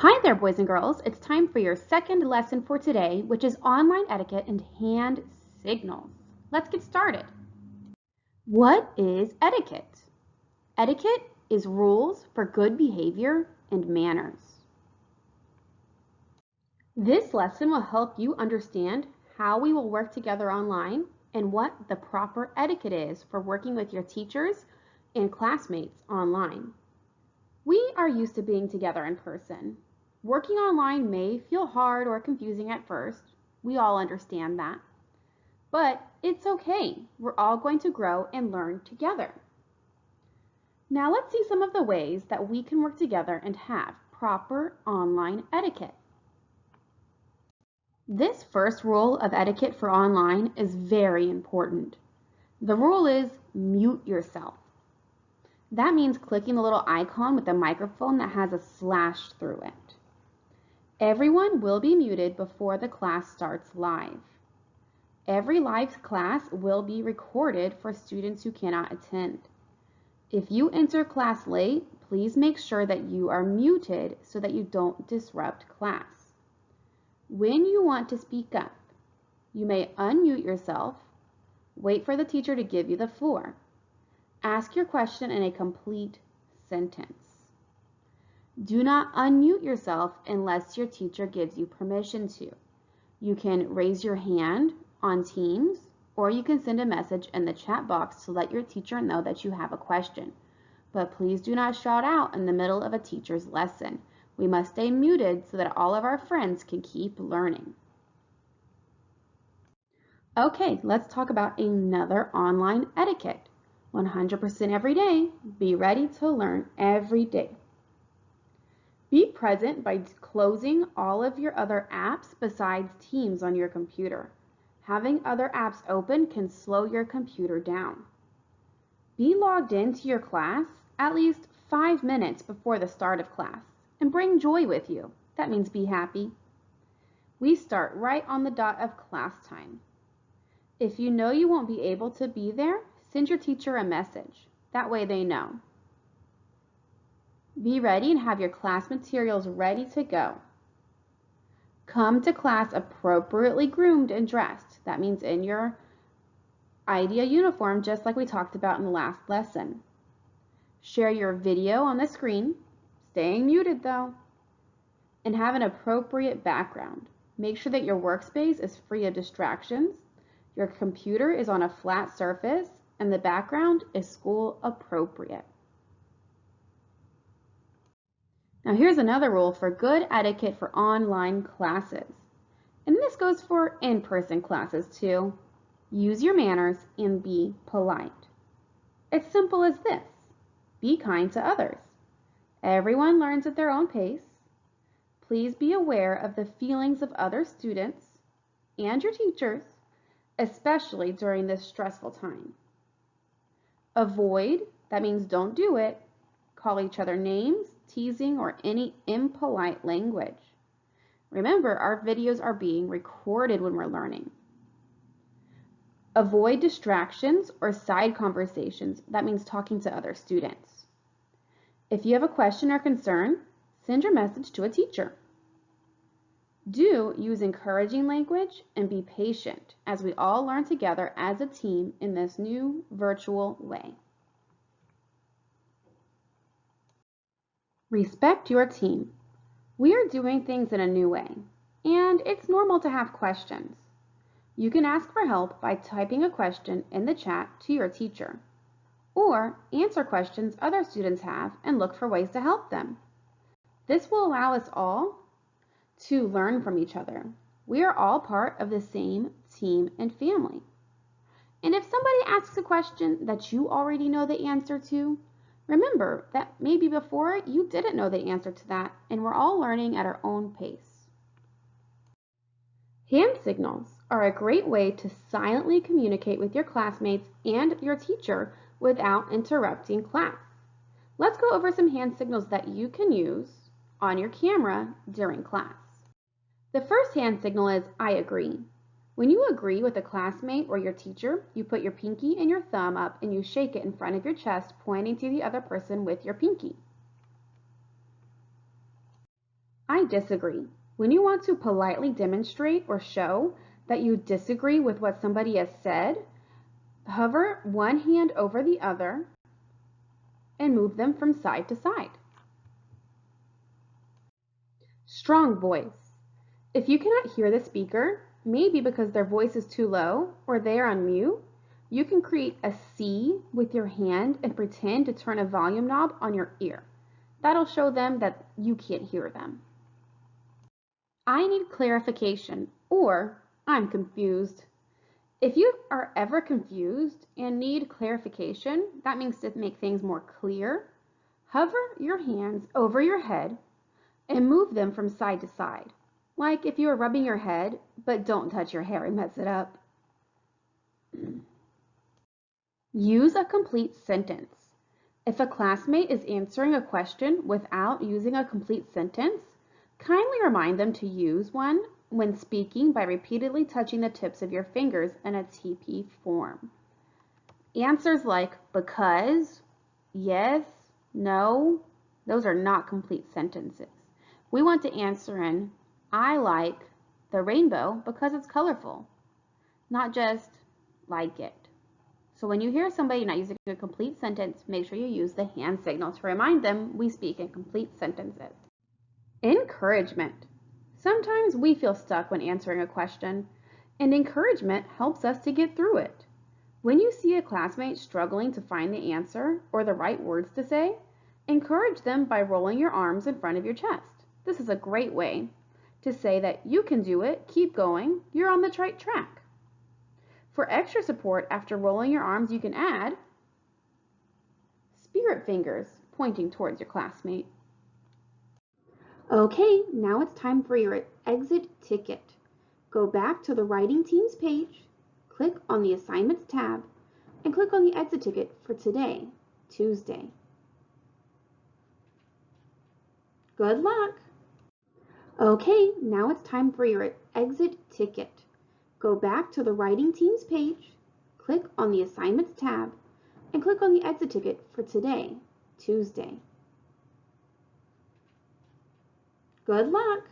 Hi there, boys and girls. It's time for your second lesson for today, which is online etiquette and hand signals. Let's get started. What is etiquette? Etiquette is rules for good behavior and manners. This lesson will help you understand how we will work together online and what the proper etiquette is for working with your teachers and classmates online. We are used to being together in person. Working online may feel hard or confusing at first. We all understand that. But it's okay. We're all going to grow and learn together. Now let's see some of the ways that we can work together and have proper online etiquette. This first rule of etiquette for online is very important. The rule is mute yourself. That means clicking the little icon with the microphone that has a slash through it. Everyone will be muted before the class starts live. Every live class will be recorded for students who cannot attend. If you enter class late, please make sure that you are muted so that you don't disrupt class. When you want to speak up, you may unmute yourself, wait for the teacher to give you the floor. Ask your question in a complete sentence. Do not unmute yourself unless your teacher gives you permission to. You can raise your hand on Teams, or you can send a message in the chat box to let your teacher know that you have a question. But please do not shout out in the middle of a teacher's lesson. We must stay muted so that all of our friends can keep learning. Okay, let's talk about another online etiquette. 100% every day. Be ready to learn every day. Be present by closing all of your other apps besides Teams on your computer. Having other apps open can slow your computer down. Be logged into your class at least 5 minutes before the start of class and bring joy with you. That means be happy. We start right on the dot of class time. If you know you won't be able to be there, send your teacher a message. That way they know. Be ready and have your class materials ready to go. Come to class appropriately groomed and dressed. That means in your IDEA uniform, just like we talked about in the last lesson. Share your video on the screen, staying muted though, and have an appropriate background. Make sure that your workspace is free of distractions, your computer is on a flat surface, and the background is school appropriate. Now here's another rule for good etiquette for online classes. And this goes for in-person classes too. Use your manners and be polite. It's simple as this. Be kind to others. Everyone learns at their own pace. Please be aware of the feelings of other students and your teachers, especially during this stressful time. Avoid, that means don't do it, call each other names, teasing, or any impolite language. Remember, our videos are being recorded when we're learning. Avoid distractions or side conversations. That means talking to other students. If you have a question or concern, send your message to a teacher. Do use encouraging language and be patient as we all learn together as a team in this new virtual way. Respect your team. We are doing things in a new way, and it's normal to have questions. You can ask for help by typing a question in the chat to your teacher, or answer questions other students have and look for ways to help them. This will allow us all to learn from each other. We are all part of the same team and family. And if somebody asks a question that you already know the answer to, remember that maybe before you didn't know the answer to that, and we're all learning at our own pace. Hand signals are a great way to silently communicate with your classmates and your teacher without interrupting class. Let's go over some hand signals that you can use on your camera during class. The first hand signal is I agree. When you agree with a classmate or your teacher, you put your pinky and your thumb up and you shake it in front of your chest, pointing to the other person with your pinky. I disagree. When you want to politely demonstrate or show that you disagree with what somebody has said, hover one hand over the other and move them from side to side. Strong voice. If you cannot hear the speaker, maybe because their voice is too low or they are on mute, you can create a C with your hand and pretend to turn a volume knob on your ear. That'll show them that you can't hear them. I need clarification, or I'm confused. If you are ever confused and need clarification, that means to make things more clear, hover your hands over your head and move them from side to side, like if you are rubbing your head, but don't touch your hair and mess it up. Use a complete sentence. If a classmate is answering a question without using a complete sentence, kindly remind them to use one when speaking by repeatedly touching the tips of your fingers in a TP form. Answers like because, yes, no, those are not complete sentences. We want to answer in I like the rainbow because it's colorful, not just like it. So when you hear somebody not using a complete sentence, make sure you use the hand signal to remind them we speak in complete sentences. Encouragement. Sometimes we feel stuck when answering a question, and encouragement helps us to get through it. When you see a classmate struggling to find the answer or the right words to say, encourage them by rolling your arms in front of your chest. This is a great way to say that you can do it, keep going, you're on the right track. For extra support after rolling your arms, you can add spirit fingers pointing towards your classmate. Okay, now it's time for your exit ticket. Go back to the writing team's page, click on the assignments tab, and click on the exit ticket for today, Tuesday. Good luck! Okay, now it's time for your exit ticket. Go back to the writing team's page, click on the assignments tab, and click on the exit ticket for today, Tuesday. Good luck!